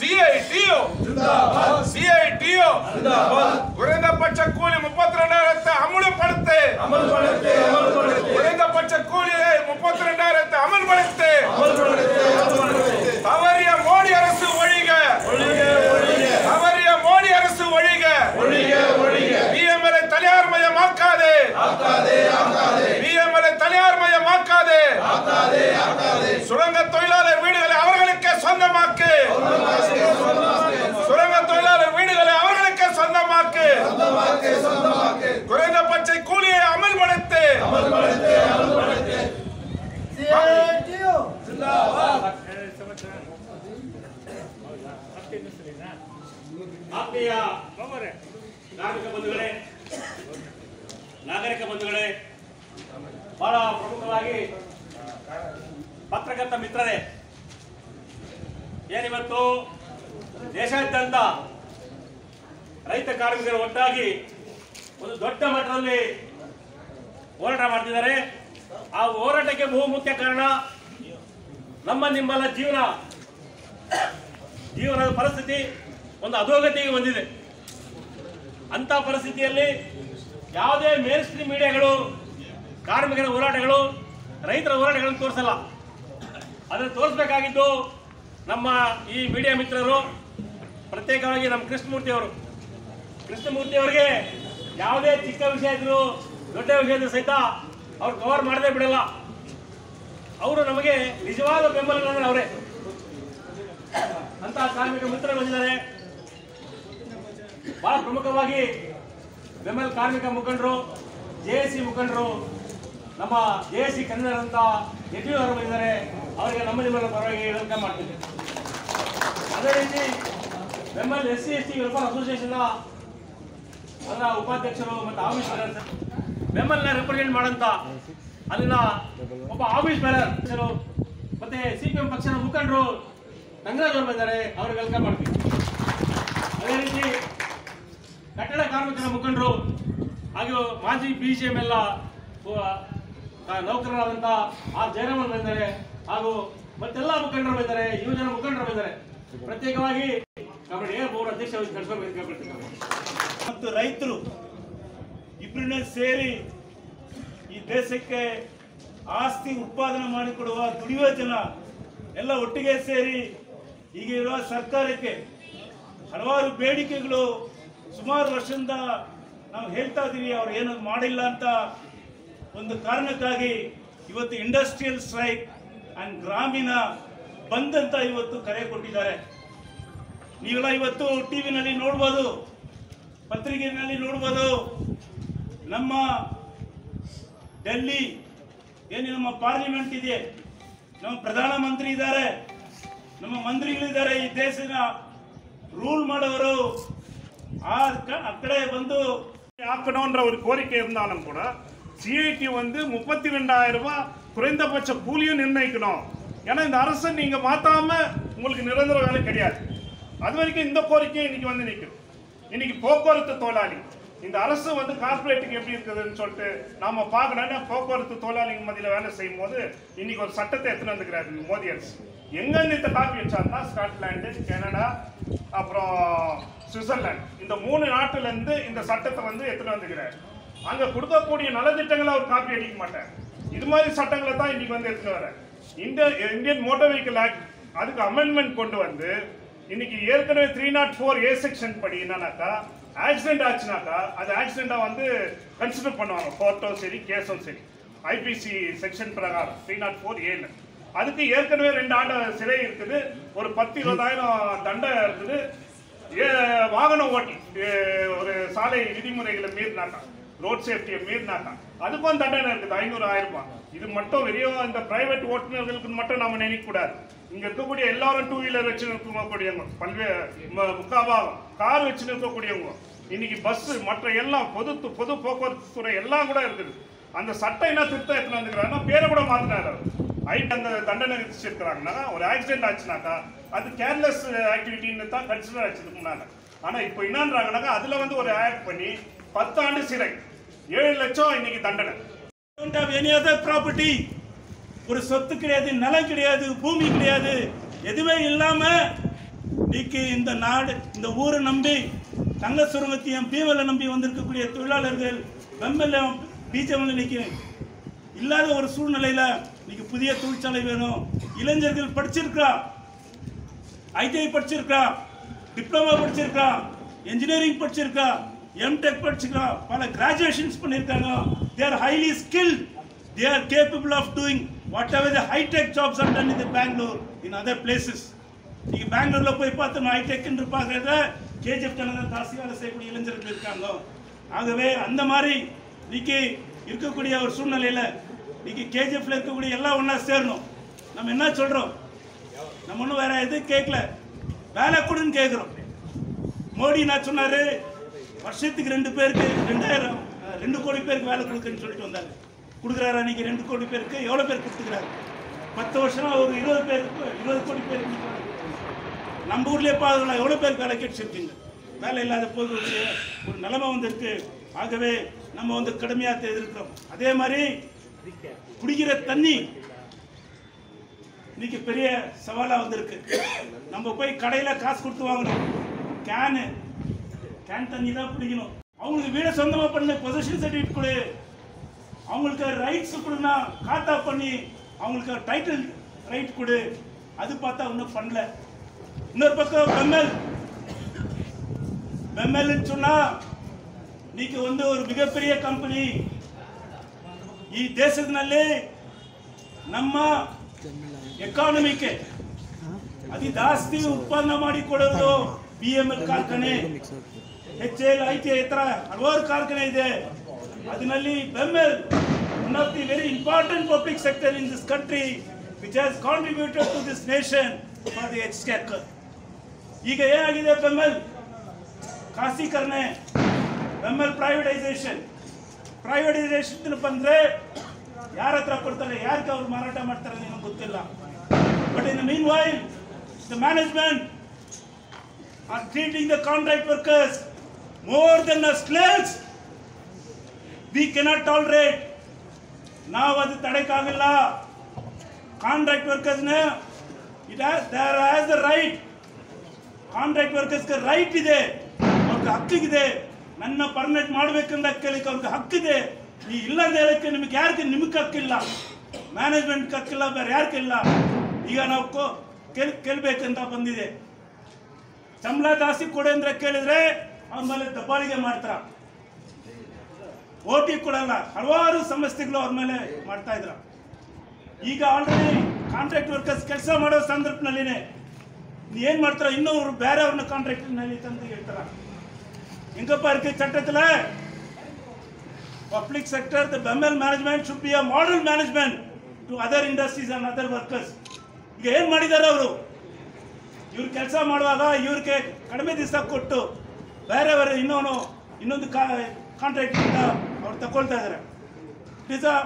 CITO CITO குறைந்தபட்ச கூலி 32,000 அமல்படுத்து குறைந்தபட்ச கூலி 32,000 அமல்படுத்து தவறிய மோடி அரசு ஒழிக தவறிய மோடி அரசு ஒழிக பிஎம்எல்ஏ தனியார் மயமாக்காதே பிஎம்எல்ஏ தனியார் மயமாக்காதே சுரங்க தொழிலாளர் வீடுகளை அவர்களுக்கே சொந்தமாக்கு சுரங்க தொழிலாளர் வீடுகளை அவர்களுக்கே சொந்தமாக்கு குறைந்தபட்ச கூலியை அமல்படுத்து ಆತ್ಮೀಯ ನಾಗರಿಕ ಬಂಧುಗಳೇ ಬಹಳ ಪ್ರಮುಖವಾಗಿ ಪತ್ರಕರ್ತ ಮಿತ್ರರೇ, ಏನಿವತ್ತು ದೇಶಾದ್ಯಂತ ರೈತ ಕಾರ್ಮಿಕರು ಒಟ್ಟಾಗಿ ಒಂದು ದೊಡ್ಡ ಮಟ್ಟದಲ್ಲಿ ಹೋರಾಟ ಮಾಡ್ತಿದ್ದಾರೆ. ಆ ಹೋರಾಟಕ್ಕೆ ಬಹುಮುಖ್ಯ ಕಾರಣ ನಿಮ್ಮಲ್ಲ ಜೀವನದ ಪರಿಸ್ಥಿತಿ ಒಂದು ಅಧೋಗತಿಗೆ ಬಂದಿದೆ. ಅಂತ ಪರಿಸ್ಥಿತಿಯಲ್ಲಿ ಯಾವುದೇ ಮೇನ್ ಸ್ಟ್ರೀಮ್ ಮೀಡಿಯಾಗಳು ಕಾರ್ಮಿಕರ ಹೋರಾಟಗಳು ರೈತರ ಹೋರಾಟಗಳನ್ನು ತೋರಿಸಲ್ಲ. ಅದನ್ನು ತೋರಿಸಬೇಕಾಗಿದ್ದು ನಮ್ಮ ಈ ಮೀಡಿಯಾ ಮಿತ್ರರು, ಪ್ರತ್ಯೇಕವಾಗಿ ನಮ್ಮ ಕೃಷ್ಣಮೂರ್ತಿ ಅವರಿಗೆ ಯಾವುದೇ ಚಿಕ್ಕ ವಿಷಯ ಇದ್ರು ದೊಡ್ಡ ವಿಷಯ ಇದ್ರು ಸಹಿತ ಅವ್ರು ಕವರ್ ಮಾಡದೇ ಬಿಡಲ್ಲ. ಅವರು ನಮಗೆ ನಿಜವಾದ ಬೆಂಬಲಗಳನ್ನು ಅವರೇ ಅಂತ ಕಾರ್ಮಿಕ ಮಿತ್ರರು ಬಂದಿದ್ದಾರೆ. ಬಹಳ ಪ್ರಮುಖವಾಗಿ ಬೆಂಬಲ ಕಾರ್ಮಿಕ ಮುಖಂಡರು, JSC ಮುಖಂಡರು, ನಮ್ಮ JSC ಕನ್ನಡರಂತ ಯಡಿಯೂರವರು ಬಂದಿದ್ದಾರೆ. ಅವರಿಗೆ ನಿಮ್ಮಗಳ ಪರವಾಗಿ ವೆಲ್ಕಮ್ ಮಾಡ್ತೀನಿ. ಅದೇ ರೀತಿ ಬೆಂಬಲ SC/ST ವೆಲ್ಫೇರ್ ಅಸೋಸಿಯೇಷನ್ ಅದರ ಉಪಾಧ್ಯಕ್ಷರು ಮತ್ತು ಆಫೀಸ್ ಬೇರರ್ ಬೆಂಬಲನ ರಿಪ್ರೆಸೆಂಟ್ ಮಾಡಂತ ಅಲ್ಲಿನ ಒಬ್ಬ ಆಫೀಸ್ ಬೇರರ್ ಮತ್ತೆ CPM ಪಕ್ಷದ ಮುಖಂಡರು ನಂಗರಾಜ್ ಅವರು ಬಂದಿದ್ದಾರೆ. ಅವ್ರಿಗೆ ವೆಲ್ಕಮ್ ಮಾಡ್ತೀನಿ. ಅದೇ ರೀತಿ ಕಟ್ಟಡ ಕಾರ್ಮಿಕರ ಮುಖಂಡರು ಹಾಗೂ ಮಾಜಿ BGML ನೌಕರರಾದಂಥ ಜಯರಾಮನ್ ಬಂದಿದ್ದಾರೆ. ಹಾಗೂ ಮತ್ತೆಲ್ಲ ಮುಖಂಡರು ಬಂದಿದ್ದಾರೆ, ಯುವಜನ ಮುಖಂಡರು ಬಂದಿದ್ದಾರೆ. ಪ್ರತ್ಯೇಕವಾಗಿ ಅಧ್ಯಕ್ಷ ಮತ್ತು ರೈತರು ಇಬ್ಬರನ್ನೇ ಸೇರಿ ಈ ದೇಶಕ್ಕೆ ಆಸ್ತಿ ಉತ್ಪಾದನೆ ಮಾಡಿಕೊಡುವ ದುಡಿಯುವ ಜನ ಎಲ್ಲ ಒಟ್ಟಿಗೆ ಸೇರಿ ಈಗ ಇರುವ ಸರ್ಕಾರಕ್ಕೆ ಹಲವಾರು ಬೇಡಿಕೆಗಳು ಸುಮಾರು ವರ್ಷದಿಂದ ನಾವು ಹೇಳ್ತಾ ಇದ್ದೀವಿ. ಅವ್ರು ಏನೂ ಮಾಡಿಲ್ಲ ಅಂತ ಒಂದು ಕಾರಣಕ್ಕಾಗಿ ಇವತ್ತು ಇಂಡಸ್ಟ್ರಿಯಲ್ ಸ್ಟ್ರೈಕ್ ಆ್ಯಂಡ್ ಗ್ರಾಮೀಣ ಬಂದ್ ಅಂತ ಇವತ್ತು ಕರೆ ಕೊಟ್ಟಿದ್ದಾರೆ. ನೀವೆಲ್ಲ ಇವತ್ತು TV-ನಲ್ಲಿ ನೋಡ್ಬೋದು, ಪತ್ರಿಕೆಯಲ್ಲಿ ನೋಡ್ಬೋದು. ನಮ್ಮ ಡೆಲ್ಲಿ ಏನು ನಮ್ಮ ಪಾರ್ಲಿಮೆಂಟ್ ಇದೆ, ನಮ್ಮ ಪ್ರಧಾನಮಂತ್ರಿ ಇದ್ದಾರೆ, ನಮ್ಮ ಮಂತ್ರಿಗಳಿದ್ದಾರೆ, ಈ ದೇಶನ ರೂಲ್ ಮಾಡೋರು ಆ ಕಡೆ ಬಂದು ஆக்கணும்ன்ற ஒரு கோரிக்கை இருந்தாலும் கூட CIT வந்து 32,000 ரூபாய் குறைந்தபட்ச கூலியும் நிர்ணயிக்கணும். ஏன்னா இந்த அரசு நீங்க மாத்தாம உங்களுக்கு நிரந்தர வேலை கிடையாது. அது வரைக்கும் இந்த கோரிக்கை இன்னைக்கு வந்து நிற்கும். இன்னைக்கு போக்குவரத்து தொழிலாளி இந்த அரசு வந்து கார்பரேட்டுக்கு எப்படி இருக்குதுன்னு சொல்லிட்டு நாம பார்க்கணும்னா போக்குவரத்து தொழிலாளிகள் மத்தியில் வேலை செய்யும் போது இன்னைக்கு ஒரு சட்டத்தை எடுத்துட்டு வந்துக்கிறாரு மோடி அரசு. எங்கெங்க இந்த காப்பி வச்சாருன்னா ஸ்காட்லாண்டு, கனடா, அப்புறம் சுவிட்சர்லாந்து, இந்த 3 நாட்டுல இருந்து இந்த சட்டத்தை வந்து எடுத்துட்டு வந்துக்கிறாரு. அங்க கொடுக்கக்கூடிய நலத்திட்டங்களை அவர் காப்பி அடிக்க மாட்டார். இது மாதிரி சட்டங்களை தான் இன்னைக்கு வந்து எடுத்துட்டு வர இந்தியன் மோட்டார் வெஹிக்கிள் ஆக்ட் அதுக்கு அமெண்ட்மெண்ட் கொண்டு வந்து இன்னைக்கு ஏற்கனவே 304A செக்ஷன் படி என்னன்னாக்கா ஆக்சிடென்ட் ஆச்சுனாக்கா அது ஆக்சிடென்டா வந்து கன்சிடர் பண்ணுவாங்க. கோர்ட்டோ சரி கேஸும் சரி IPC செக்ஷன் பிரகாரம் 304A அதுக்கு ஏற்கனவே 2 ஆண்டு சிறை இருக்குது, ஒரு 10-20,000 தண்டனை இருக்குது. வாகனம் ஓட்டி ஒரு சாலை விதிமுறைகளை மீறினாக்கா, ரோட் சேஃப்டியை மீறினாக்கா அதுக்கும் தண்டனை இருக்குது 500,000 ரூபாய். இது மட்டும் வெறும் இந்த பிரைவேட் ஓட்டுநர்களுக்கு மட்டும் நம்ம நினைக்க கூடாது. இங்க இருக்கக்கூடிய எல்லாரும் 2 வீலர் வச்சு இருக்கக்கூடியவங்க, பல்வேறு முக்காபாகம் கார் வச்சு இருக்கக்கூடியவங்க, இன்னைக்கு பஸ் மற்ற எல்லாம் பொது போக்குவரத்து துறை எல்லாம் கூட இருக்குது. அந்த சட்டம் என்ன திருத்தம் எடுத்துன்னு வந்துக்கிறாங்கன்னா பேரை கூட மாத்தினாரு. அந்த தண்டனை விதிச்சிருக்கிறாங்கன்னா ஒரு ஆக்சிடென்ட் ஆச்சுனாக்கா அது கேர்லெஸ் ஆக்டிவிட்டின்னு தான் கன்சிடர் ஆச்சுக்கு முன்னாங்க. ஆனா இப்போ என்னன்றாங்கன்னாக்கா அதுல வந்து ஒரு ஆக்ட் பண்ணி 10 ஆண்டு சிறை, 7 லட்சம் இன்னைக்கு தண்டனை. ப்ராப்பர்ட்டி, ஒரு சொத்து கிடையாது, நிலம் கிடையாது, பூமி கிடையாது, எதுவுமே இல்லாம இன்னைக்கு இந்த நாடு, இந்த ஊரை நம்பி தங்க சுரங்கத்தையும் பீவலை நம்பி வந்திருக்கக்கூடிய தொழிலாளர்கள் பெம்மெல்லாம் பீச்சவங்க இன்னைக்கு இல்லாத ஒரு சூழ்நிலையில இன்னைக்கு புதிய தொழிற்சாலை வேணும். இளைஞர்கள் படிச்சிருக்கா, ஐடிஐ படிச்சிருக்கா, டிப்ளமா படிச்சிருக்கா, என்ஜினியரிங் படிச்சிருக்கா, எம்டெக் படிச்சிருக்கா, பல கிராஜுவேஷன்ஸ் பண்ணியிருக்காங்க. they are highly skilled, they are capable of doing whatever the high tech jobs are done in the Bangalore in other places. நீங்க பெங்களூர்ல போய் பார்த்தோம் ஹைடெக் என்று பார்க்கறத கேஜிஎஃப் தான் தாசி வேலை செய்யக்கூடிய இளைஞர்கள் இருக்காங்க. ஆகவே அந்த மாதிரி இன்னைக்கு இருக்கக்கூடிய ஒரு சூழ்நிலையில இன்னைக்கு கேஜிஎஃப்ல இருக்கக்கூடிய எல்லாம் ஒன்றா சேரணும். நம்ம என்ன சொல்றோம், நம்ம ஒன்றும் வேற எதுவும் கேட்கல, வேலை கொடுன்னு கேட்குறோம். மோடி என்ன சொன்னாரு, வருஷத்துக்கு 2 பேருக்கு 2 கோடி பேருக்கு வேலை கொடுக்குன்னு சொல்லிட்டு வந்தாரு. கொடுக்குறாரு. அன்னைக்கு 2 கோடி பேருக்கு எவ்வளோ பேர் கொடுத்துக்கிறாரு? 10 வருஷம் ஒரு 20 பேருக்கு 20 கோடி பேருக்கு. நம்ம ஊர்லேயே பாருங்களா எவ்வளோ பேருக்கு வேலை கிடைச்சிருக்கீங்க. வேலை இல்லாத போது ஒரு நிலைமை வந்திருக்கு. ஆகவே நம்ம கடுமையாக எதிர்க்கிறோம். அதே மாதிரி குடிக்கிற தண்ணி இன்னைக்கு பெரிய சவாலாக வந்திருக்கு. நம்ம போய் கடையில் காசு கொடுத்து வாங்கணும், கேன் தண்ணி தான் குடிக்கணும். அவங்களுக்கு வீடை சொந்தமாக பண்ண பொசிஷன் சர்டிஃபிகேட் கொடு, அவங்களுக்கு ரைட்ஸ் கொடுனா காத்தா பண்ணி அவங்களுக்கு டைட்டில் ரைட் கொடு. அது பார்த்தா ஒன்றும் பண்ணல. இன்னொரு பக்கம் பெம்மெல் சொன்னா இன்னைக்கு ஒரு மிகப்பெரிய ಕಂಪನಿ ಈ ದೇಶದಲ್ಲಿ ನಮ್ಮ ಎಕಾನಮಿಗೆ ಅತಿ ಜಾಸ್ತಿ ಉತ್ಪನ್ನ ಮಾಡಿಕೊಡೋದು ಬಿಎಂಎಲ್ ಕಾರ್ಖಾನೆ, ಎಚ್ಎಲ್, ಐಟಿ ಇತರ ಹಲವಾರು ಕಾರ್ಖಾನೆ ಇದೆ. ಅದರಲ್ಲಿ ಬೆಮ್ಮೆಲ್ one of the very important public sector in this country which has contributed to this nation for the exchequer. ಈಗ ಏನಾಗಿದೆ, ಬೆಮ್ಮೆಲ್ ಖಾಸೀಕರಣೆ, ಬೆಮ್ಮೆಲ್ ಪ್ರೈವೇಟೈಸೇಷನ್ ಬಂದ್ರೆ ಯಾರ ಹತ್ರ ಕೊಡ್ತಾರೆ, ಯಾರಿಗೆ ಅವ್ರು ಮಾರಾಟ ಮಾಡ್ತಾರೆ ನಿಮಗೆ ಗೊತ್ತಿಲ್ಲ. But in the mean while the management are treating the contract workers more than as slaves. We cannot tolerate. ನಾವು ಅದು ತಡೆಯಕ್ಕಾಗಲ್ಲ. Contract workers there has the right. Contract ವರ್ಕರ್ಸ್ಗೆ ರೈಟ್ ಇದೆ, ಅವ್ರಿಗೆ ಹಕ್ಕಿದೆ. ನನ್ನ ಪರ್ಮನೆಂಟ್ ಮಾಡಬೇಕಂತ ಕೇಳಕ್ಕೆ ಅವ್ರಿಗೆ ಹಕ್ಕಿದೆ. ಈ ಇಲ್ಲ ಅಂತ ಹೇಳಕ್ಕೆ ನಿಮಗೆ ಹಕ್ಕಿಲ್ಲ, ಮ್ಯಾನೇಜ್ಮೆಂಟ್ ಹಕ್ಕಿಲ್ಲ, ಬೇರೆ ಯಾರಿಗಿಲ್ಲ. ಈಗ ನಾವು ಕೇಳಬೇಕಂತ ಬಂದಿದೆ. ಸಂಬಳ ಜಾಸ್ತಿ ಕೊಡಿ ಅಂದ್ರೆ ಕೇಳಿದ್ರೆ ಅವ್ರ ಮೇಲೆ ದಬ್ಬಾಳಿಕೆ ಮಾಡ್ತಾರ, ಓಟಿ ಕೊಡಲ್ಲ, ಹಲವಾರು ಸಮಸ್ಯೆಗಳು ಅವ್ರ ಮೇಲೆ ಮಾಡ್ತಾ ಇದ್ರ. ಈಗ ಆಲ್ರೆಡಿ ಕಾಂಟ್ರಾಕ್ಟ್ ವರ್ಕರ್ಸ್ ಕೆಲಸ ಮಾಡೋ ಸಂದರ್ಭದಲ್ಲಿ ಏನ್ ಮಾಡ್ತಾರ, ಇನ್ನೊಬ್ರು ಬೇರೆಯವ್ರನ್ನ ಕಾಂಟ್ರಾಕ್ಟ್ ನಲ್ಲಿ ತಂದು ಹೇಳ್ತಾರ. ಹೆಂಗಪ್ಪ ಇருக்கு ಚಟ್ಟத்தில் public sector the BEML management should be a model management to other industries and other workers. ಈಗ ಏನ್ ಮಾಡಿದ್ದಾರೆ ಅವರು, ಇವ್ರು ಕೆಲಸ ಮಾಡುವಾಗ ಇವ್ರಿಗೆ ಕಡಿಮೆ ದಿವಸ ಕೊಟ್ಟು ಬೇರೆಯವರು ಇನ್ನೊಂದು ಕಾಂಟ್ರಾಕ್ಟ್ ಅವ್ರು ತಗೊಳ್ತಾ ಇದ್ದಾರೆ. ಇಟ್ ಇಸ್ ಅ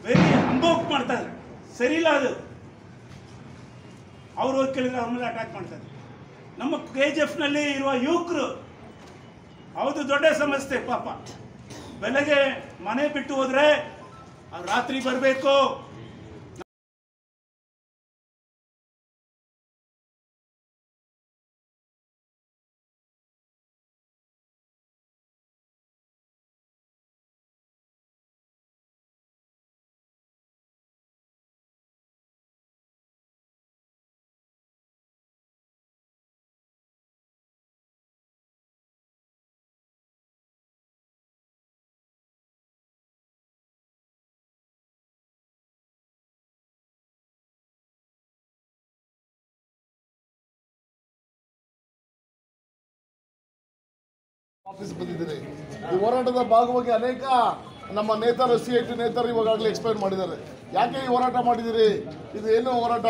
ವೆರಿ ಅಂಬೋಕ್ ಮಾಡ್ತಾ ಇದ್ದಾರೆ, ಸರಿ ಇಲ್ಲ ಅದು. ಅವರು ಕೇಳಿದ್ರೆ ಅವ್ರ ಮೇಲೆ ಅಟ್ಯಾಕ್ ಮಾಡ್ತಾರೆ. ನಮ್ಮ KGF ನಲ್ಲಿ ಇರುವ ಯುವಕರು ಹೌದು ದೊಡ್ಡ ಸಮಸ್ಯೆ. ಪಾಪ ಬೆಳಗ್ಗೆ ಮನೆ ಬಿಟ್ಟು ಹೋದ್ರೆ ಅವ್ರು ರಾತ್ರಿ ಬರಬೇಕು. ಆಫೀಸ್ ಬಂದಿದ್ದೀರಿ. ಈ ಹೋರಾಟದ ಭಾಗವಾಗಿ ಅನೇಕ ನಮ್ಮ ನೇತಾರ CIT ನೇತಾರರು ಇವಾಗಲೇ ಎಕ್ಸ್ಪ್ಲೈನ್ ಮಾಡಿದ್ದಾರೆ. ಯಾಕೆ ಈ ಹೋರಾಟ ಮಾಡಿದ್ದೀರಿ, ಇದು ಏನು ಹೋರಾಟ,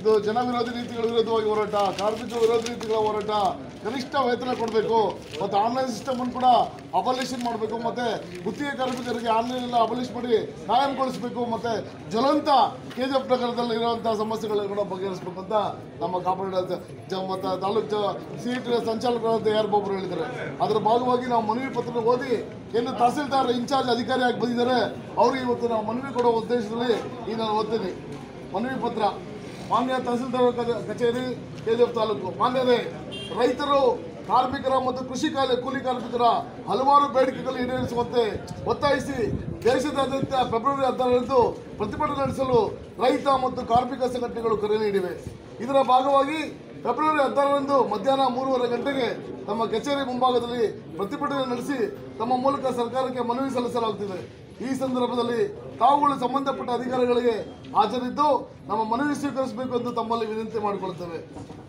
ಇದು ಜನ ವಿರೋಧಿ ನೀತಿಗಳ ವಿರುದ್ಧವಾಗಿ ಹೋರಾಟ, ಕಾರ್ಮಿಕ ವಿರೋಧಿ ನೀತಿಗಳ ಹೋರಾಟ, ಕನಿಷ್ಠ ವೇತನ ಕೊಡಬೇಕು, ಮತ್ತು ಆನ್ಲೈನ್ ಸಿಸ್ಟಮ್ ಅನ್ನು ಕೂಡ ಅಬಲಿಷನ್ ಮಾಡಬೇಕು, ಮತ್ತು ಗುತ್ತಿಗೆ ಕಾರ್ಮಿಕರಿಗೆ ಆನ್ಲೈನ್ ಎಲ್ಲ ಅಬಲಿಷ್ ಮಾಡಿ ಕಾಯಂಗೊಳಿಸಬೇಕು, ಮತ್ತು ಜ್ವಲಂತ KGF ನಗರದಲ್ಲಿ ಇರುವಂಥ ಸಮಸ್ಯೆಗಳನ್ನು ಕೂಡ ಬಗೆಹರಿಸಬೇಕು ಅಂತ ನಮ್ಮ ಕಾಪಾಡ ಮತ್ತು ತಾಲೂಕು CIT ಸಂಚಾಲಕರಾದ ಯಾರೊಬ್ಬರು ಹೇಳಿದ್ದಾರೆ. ಅದರ ಭಾಗವಾಗಿ ನಾವು ಮನವಿ ಪತ್ರ ಓದಿ ಏನು ತಹಸೀಲ್ದಾರ್ ಇನ್ಚಾರ್ಜ್ ಅಧಿಕಾರಿಯಾಗಿ ಬಂದಿದ್ದಾರೆ, ಅವ್ರಿಗೆ ಇವತ್ತು ನಾವು ಮನವಿ ಕೊಡೋ ಉದ್ದೇಶದಲ್ಲಿ ಈಗ ನಾನು ಓದ್ತೀನಿ. ಮನವಿ ಪತ್ರ ಮಾನ್ಯ ತಹಸೀಲ್ದಾರ್ ಕಚೇರಿ ಕೆಜಿಎಫ್ ತಾಲೂಕು. ಮಾನ್ಯರೇ, ರೈತರು, ಕಾರ್ಮಿಕರ ಮತ್ತು ಕೃಷಿ ಕೂಲಿ ಕಾರ್ಮಿಕರ ಹಲವಾರು ಬೇಡಿಕೆಗಳು ಈಡೇರಿಸುವಂತೆ ಒತ್ತಾಯಿಸಿ ದೇಶದಾದ್ಯಂತ ಫೆಬ್ರವರಿ 16ರಂದು ಪ್ರತಿಭಟನೆ ನಡೆಸಲು ರೈತ ಮತ್ತು ಕಾರ್ಮಿಕ ಸಂಘಟನೆಗಳು ಕರೆ ನೀಡಿವೆ. ಇದರ ಭಾಗವಾಗಿ ಫೆಬ್ರವರಿ 16ರಂದು ಮಧ್ಯಾಹ್ನ 3:30 ಗಂಟೆಗೆ ತಮ್ಮ ಕಚೇರಿ ಮುಂಭಾಗದಲ್ಲಿ ಪ್ರತಿಭಟನೆ ನಡೆಸಿ ತಮ್ಮ ಮೂಲಕ ಸರ್ಕಾರಕ್ಕೆ ಮನವಿ ಸಲ್ಲಿಸಲಾಗುತ್ತಿದೆ. ಈ ಸಂದರ್ಭದಲ್ಲಿ ತಾವುಗಳು ಸಂಬಂಧಪಟ್ಟ ಅಧಿಕಾರಿಗಳಿಗೆ ಹಾಜರಿದ್ದು ನಮ್ಮ ಮನವಿ ಸ್ವೀಕರಿಸಬೇಕು ಎಂದು ತಮ್ಮಲ್ಲಿ ವಿನಂತಿ ಮಾಡಿಕೊಳ್ಳುತ್ತೇವೆ.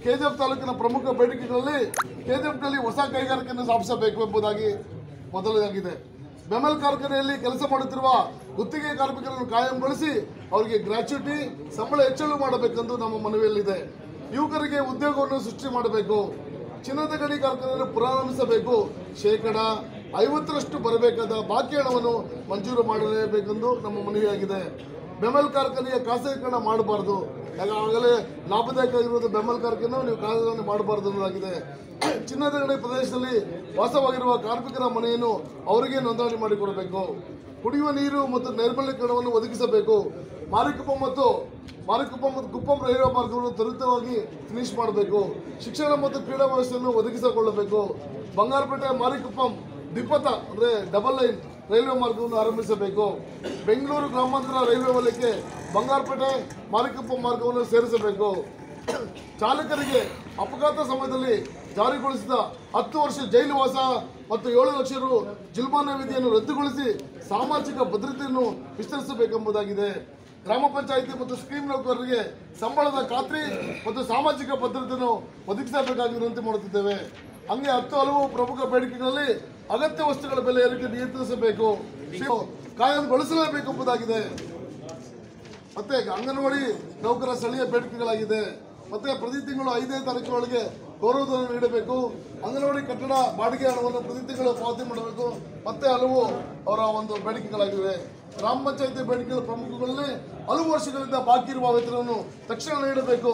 ಕೆಜಿಎಫ್ ತಾಲೂಕಿನ ಪ್ರಮುಖ ಬೇಡಿಕೆಗಳಲ್ಲಿ ಕೆಜಿಎಫ್ನಲ್ಲಿ ಹೊಸ ಕೈಗಾರಿಕೆಯನ್ನು ಸ್ಥಾಪಿಸಬೇಕು ಎಂಬುದಾಗಿ ಮೊದಲಾಗಿದೆ. ಬೆಮೆಲ್ ಕಾರ್ಖಾನೆಯಲ್ಲಿ ಕೆಲಸ ಮಾಡುತ್ತಿರುವ ಗುತ್ತಿಗೆ ಕಾರ್ಮಿಕರನ್ನು ಕಾಯಂಗೊಳಿಸಿ ಅವರಿಗೆ ಗ್ರಾಚ್ಯುಟಿ ಸಂಬಳ ಹೆಚ್ಚಳ ಮಾಡಬೇಕೆಂದು ನಮ್ಮ ಮನವಿಯಲ್ಲಿದೆ. ಯುವಕರಿಗೆ ಉದ್ಯೋಗವನ್ನು ಸೃಷ್ಟಿ ಮಾಡಬೇಕು. ಚಿನ್ನದ ಗಣಿ ಕಾರ್ಖಾನೆಯನ್ನು ಪ್ರಾರಂಭಿಸಬೇಕು. 50% ಬರಬೇಕಾದ ಬಾಕಿ ಹಣವನ್ನು ಮಂಜೂರು ಮಾಡಲೇಬೇಕೆಂದು ನಮ್ಮ ಮನವಿಯಾಗಿದೆ. ಬೆಮೆಲ್ ಕಾರ್ಖಾನೆಯ ಖಾಸಗೀಕರಣ ಮಾಡಬಾರದು. ಆಗಲೇ ಲಾಭದಾಯಕ ಇರುವುದು ಬೆಮೆಲ್ ಕಾರ್ಖಾನೆ, ನೀವು ಖಾಸಗೀಕರಣ ಮಾಡಬಾರದು ಅನ್ನೋದಾಗಿದೆ. ಚಿನ್ನದ ಗಣಿ ಪ್ರದೇಶದಲ್ಲಿ ವಾಸವಾಗಿರುವ ಕಾರ್ಮಿಕರ ಮನೆಯನ್ನು ಅವರಿಗೆ ನೋಂದಣಿ ಮಾಡಿಕೊಡಬೇಕು. ಕುಡಿಯುವ ನೀರು ಮತ್ತು ನೈರ್ಮಲ್ಯೀಕರಣವನ್ನು ಒದಗಿಸಬೇಕು. ಮಾರಿಕುಪ್ಪಂ ಮತ್ತು ಕುಪ್ಪಂ ರೈಲ್ವೆ ಮಾರ್ಗವನ್ನು ತ್ವರಿತವಾಗಿ ಫಿನಿಶ್ ಮಾಡಬೇಕು. ಶಿಕ್ಷಣ ಮತ್ತು ಕ್ರೀಡಾ ವ್ಯವಸ್ಥೆಯನ್ನು ಒದಗಿಸಿಕೊಳ್ಳಬೇಕು. ಬಂಗಾರಪೇಟೆ ಮಾರಿಕುಪ್ಪಂ ದ್ವಿಪಥ ಅಂದರೆ ಡಬಲ್ ಲೈನ್ ರೈಲ್ವೆ ಮಾರ್ಗವನ್ನು ಆರಂಭಿಸಬೇಕು. ಬೆಂಗಳೂರು ಗ್ರಾಮಾಂತರ ರೈಲ್ವೆ ವಲಯಕ್ಕೆ ಬಂಗಾರಪೇಟೆ ಮಾರಿಕುಪ್ಪಂ ಮಾರ್ಗವನ್ನು ಸೇರಿಸಬೇಕು. ಚಾಲಕರಿಗೆ ಅಪಘಾತ ಸಮಯದಲ್ಲಿ ಜಾರಿಗೊಳಿಸಿದ 10 ವರ್ಷ ಜೈಲು ವಾಸ ಮತ್ತು 7 ಲಕ್ಷ ರು ಜುಲ್ಮಾನ ವಿಧಿಯನ್ನು ರದ್ದುಗೊಳಿಸಿ ಸಾಮಾಜಿಕ ಭದ್ರತೆಯನ್ನು ವಿಸ್ತರಿಸಬೇಕೆಂಬುದಾಗಿದೆ. ಗ್ರಾಮ ಪಂಚಾಯಿತಿ ಮತ್ತು ಸ್ಕೀಮ್ ನೌಕರರಿಗೆ ಸಂಬಳದ ಖಾತ್ರಿ ಮತ್ತು ಸಾಮಾಜಿಕ ಭದ್ರತೆಯನ್ನು ಒದಗಿಸಬೇಕಾಗಿ ವಿನಂತಿ ಮಾಡುತ್ತಿದ್ದೇವೆ. ಹಂಗೆ 10 ಹಲವು ಪ್ರಮುಖ ಬೇಡಿಕೆಗಳಲ್ಲಿ ಅಗತ್ಯ ವಸ್ತುಗಳ ಬೆಲೆ ಏರಿಕೆ ನಿಯಂತ್ರಿಸಬೇಕು, ಕಾಯಂಗೊಳಿಸಲೇಬೇಕೆಂಬುದಾಗಿದೆ. ಮತ್ತೆ ಅಂಗನವಾಡಿ ನೌಕರ ಸ್ಥಳೀಯ ಬೇಡಿಕೆಗಳಾಗಿದೆ. ಮತ್ತೆ ಪ್ರತಿ ತಿಂಗಳು 5ನೇ ತಾರೀಕಿನೊಳಗೆ ಗೌರವಧನ ನೀಡಬೇಕು. ಅಂಗನವಾಡಿ ಕಟ್ಟಡ ಬಾಡಿಗೆ ಹಣವನ್ನು ಪ್ರತಿ ತಿಂಗಳು ಪಾವತಿ ಮಾಡಬೇಕು. ಮತ್ತೆ ಹಲವು ಅವರ ಒಂದು ಬೇಡಿಕೆಗಳಾಗಿವೆ. ಗ್ರಾಮ ಪಂಚಾಯಿತಿ ಬೇಡಿಕೆಗಳ ಪ್ರಮುಖಗಳಲ್ಲಿ ಹಲವು ವರ್ಷಗಳಿಂದ ಬಾಕಿ ಇರುವ ವೇತನವನ್ನು ತಕ್ಷಣ ನೀಡಬೇಕು.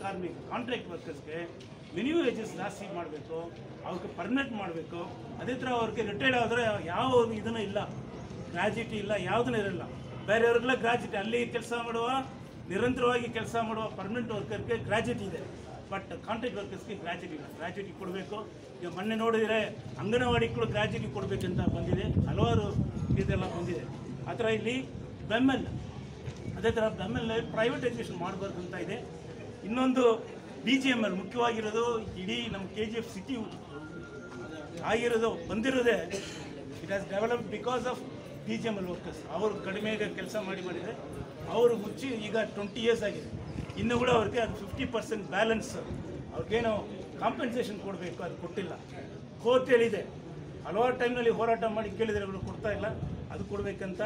ಕಾರ್ಮಿಕ ಕಾಂಟ್ರಾಕ್ಟ್ ವರ್ಕರ್ಸ್ಗೆ ಮಿನಿಮಮ್ ವೇಜಸ್ ಜಾಸ್ತಿ ಮಾಡಬೇಕು, ಅವ್ರಿಗೆ ಪರ್ಮನೆಂಟ್ ಮಾಡಬೇಕು. ಅದೇ ಥರ ಅವ್ರಿಗೆ ರಿಟೈರ್ಡ್ ಆದರೆ ಯಾವ ಇದನ್ನು ಇಲ್ಲ, ಗ್ರಾಜ್ಯುಟಿ ಇಲ್ಲ, ಯಾವುದೂ ಇರಲ್ಲ. ಬೇರೆಯವ್ರಿಗೆಲ್ಲ ಗ್ರಾಜ್ಯುಟಿ, ಅಲ್ಲಿ ಕೆಲಸ ಮಾಡುವ ನಿರಂತರವಾಗಿ ಕೆಲಸ ಮಾಡುವ ಪರ್ಮನೆಂಟ್ ವರ್ಕರ್ಗೆ ಗ್ರಾಜ್ಯುಟಿ ಇದೆ. ಬಟ್ ಕಾಂಟ್ರಾಕ್ಟ್ ವರ್ಕರ್ಸ್ಗೆ ಗ್ರಾಜ್ಯುಟಿ ಇಲ್ಲ. ಗ್ರಾಜ್ಯುಟಿ ಕೊಡಬೇಕು. ಈಗ ಮೊನ್ನೆ ನೋಡಿದರೆ ಅಂಗನವಾಡಿಗಳು ಗ್ರಾಜ್ಯುಟಿ ಕೊಡಬೇಕಂತ ಬಂದಿದೆ, ಹಲವಾರು ಇದೆಲ್ಲ ಬಂದಿದೆ. ಆ ಥರ ಇಲ್ಲಿ ಬೆಮೆಲ್, ಅದೇ ಥರ ಬೆಮೆಲ್ ಪ್ರೈವೇಟೈಸೇಷನ್ ಮಾಡಬಾರ್ದು ಅಂತ ಇದೆ. ಇನ್ನೊಂದು BGML ಮುಖ್ಯವಾಗಿರೋದು, ಇಡೀ ನಮ್ಮ KGF ಸಿಟಿ ಆಗಿರೋದು ಬಂದಿರೋದೇ it has developed because of BGML workers. ಅವರು ಕಡಿಮೆಗೆ ಕೆಲಸ ಮಾಡಿದರೆ ಅವರು ಮುಚ್ಚಿ ಈಗ 20 ಇಯರ್ಸ್ ಆಗಿದೆ. ಇನ್ನೂ ಕೂಡ ಅವ್ರಿಗೆ ಅದು 50% ಬ್ಯಾಲೆನ್ಸ್ ಅವ್ರಿಗೇನು ಕಾಂಪೆನ್ಸೇಷನ್ ಕೊಡಬೇಕು, ಅದು ಕೊಟ್ಟಿಲ್ಲ. ಕೋರ್ಟ್ ಹೇಳಿದೆ, ಹಲವಾರು ಟೈಮ್ನಲ್ಲಿ ಹೋರಾಟ ಮಾಡಿ ಕೇಳಿದರೆ ಅವರು ಕೊಡ್ತಾ ಇಲ್ಲ, ಅದು ಕೊಡಬೇಕಂತ.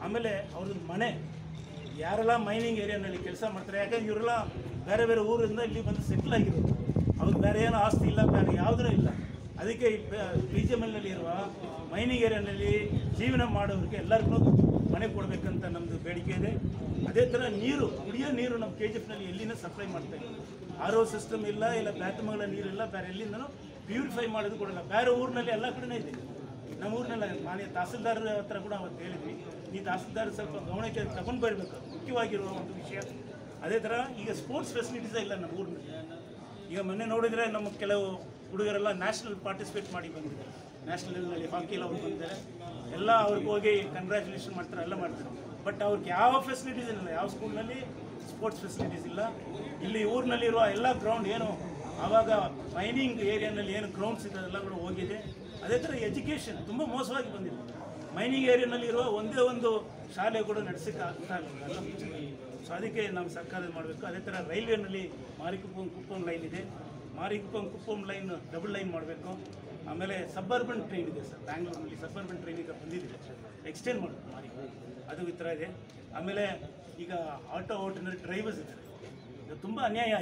ಆಮೇಲೆ ಅವ್ರದ್ದು ಮನೆ, ಯಾರೆಲ್ಲ ಮೈನಿಂಗ್ ಏರಿಯಾನಲ್ಲಿ ಕೆಲಸ ಮಾಡ್ತಾರೆ, ಯಾಕಂದ್ರೆ ಇವರೆಲ್ಲ ಬೇರೆ ಬೇರೆ ಊರಿಂದ ಇಲ್ಲಿ ಬಂದು ಸೆಟ್ಲ್ ಆಗಿರೋದು, ಅವ್ರಿಗೆ ಬೇರೆ ಏನೋ ಆಸ್ತಿ ಇಲ್ಲ, ಬೇರೆ ಯಾವುದೂ ಇಲ್ಲ. ಅದಕ್ಕೆ BGMLನಲ್ಲಿ ಇರುವ ಮೈನಿಂಗ್ ಏರಿಯಾನಲ್ಲಿ ಜೀವನ ಮಾಡೋರಿಗೆ ಎಲ್ಲರಿಗೂ ಮನೆ ಕೊಡಬೇಕಂತ ನಮ್ಮದು ಬೇಡಿಕೆ ಇದೆ. ಅದೇ ಥರ ನೀರು, ಕುಡಿಯೋ ನೀರು ನಮ್ಮ KGFನಲ್ಲಿ ಎಲ್ಲಿಂದ ಸಪ್ಲೈ ಮಾಡ್ತಾ ಇಲ್ಲ. RO ಸಿಸ್ಟಮ್ ಇಲ್ಲ, ಇಲ್ಲ ಬ್ಯಾತ್ಮಗಳ ನೀರಿಲ್ಲ, ಬೇರೆ ಎಲ್ಲಿಂದನೂ ಪ್ಯೂರಿಫೈ ಮಾಡೋದು ಕೊಡಲ್ಲ. ಬೇರೆ ಊರಿನಲ್ಲಿ ಎಲ್ಲ ಕಡೆನೇ ಇದೆ, ನಮ್ಮ ಊರಿನೆಲ್ಲ. ಮಾನ್ಯ ತಹಸೀಲ್ದಾರ್ ಹತ್ರ ಕೂಡ ಅವತ್ತು ಹೇಳಿದ್ವಿ, ಈ ತಹಸೀಲ್ದಾರ್ ಸ್ವಲ್ಪ ಗಮನಕ್ಕೆ ತಗೊಂಡು ಬರಬೇಕು, ಮುಖ್ಯವಾಗಿರುವ ಒಂದು ವಿಷಯ. ಅದೇ ಥರ ಈಗ ಸ್ಪೋರ್ಟ್ಸ್ ಫೆಸಿಲಿಟೀಸೇ ಇಲ್ಲ ನಮ್ಮ ಊರಿನಲ್ಲಿ. ಈಗ ಮೊನ್ನೆ ನೋಡಿದರೆ ನಮ್ಮ ಕೆಲವು ಹುಡುಗರೆಲ್ಲ ನ್ಯಾಷನಲ್ ಪಾರ್ಟಿಸಿಪೇಟ್ ಮಾಡಿ ಬಂದಿದ್ದಾರೆ, ನ್ಯಾಷನಲ್ ಲೆವೆಲ್ನಲ್ಲಿ ಹಾಕಿ ಎಲ್ಲ ಅವ್ರು ಬಂದಿದ್ದಾರೆ. ಎಲ್ಲ ಅವ್ರಿಗೆ ಹೋಗಿ ಕಂಗ್ರ್ಯಾಚುಲೇಷನ್ ಮಾಡ್ತಾರೆ, ಎಲ್ಲ ಮಾಡ್ತಾರೆ. ಬಟ್ ಅವ್ರಿಗೆ ಯಾವ ಫೆಸಿಲಿಟೀಸ್ ಇಲ್ಲ, ಯಾವ ಸ್ಕೂಲ್ನಲ್ಲಿ ಸ್ಪೋರ್ಟ್ಸ್ ಫೆಸಿಲಿಟೀಸ್ ಇಲ್ಲ. ಇಲ್ಲಿ ಊರಿನಲ್ಲಿರುವ ಎಲ್ಲ ಗ್ರೌಂಡ್ ಏನು ಆವಾಗ ಮೈನಿಂಗ್ ಏರಿಯಾನಲ್ಲಿ ಏನು ಗ್ರೌಂಡ್ಸ್ ಇದೆ ಎಲ್ಲ ಕೂಡ ಹೋಗಿದೆ. ಅದೇ ಥರ ಎಜುಕೇಷನ್ ತುಂಬ ಮೋಸವಾಗಿ ಬಂದಿದೆ. ಮೈನಿಂಗ್ ಏರಿಯಾನಲ್ಲಿ ಇರುವ ಒಂದೇ ಒಂದು ಶಾಲೆ ಕೂಡ ನಡೆಸೋಕ್ಕೆ ಆಗ್ತಾ ಇಲ್ಲ. ಸೊ ಅದಕ್ಕೆ ನಾವು ಸರ್ಕಾರ ಮಾಡಬೇಕು. ಅದೇ ಥರ ರೈಲ್ವೆನಲ್ಲಿ ಕುಪ್ಪಂ ಲೈನ್ ಇದೆ, ಕುಪ್ಪಂ ಲೈನ್ ಡಬಲ್ ಲೈನ್ ಮಾಡಬೇಕು. ಆಮೇಲೆ ಸಬ್ಬರ್ಬನ್ ಟ್ರೈನ್ ಇದೆ ಸರ್, ಬ್ಯಾಂಗ್ಳೂರಿನಲ್ಲಿ ಸಬ್ಬರ್ಬನ್ ಟ್ರೈನ್ ಈಗ ಬಂದಿದೆ, ಎಕ್ಸ್ಟೆಂಡ್ ಮಾಡಿ ಅದು ಈ ಥರ ಇದೆ. ಆಮೇಲೆ ಈಗ ಆಟೋ ಆರ್ಡಿನರಿ ಡ್ರೈವರ್ಸ್ ಇದ್ದಾರೆ, ಇದು ತುಂಬ ಅನ್ಯಾಯ ಆಯಿತು.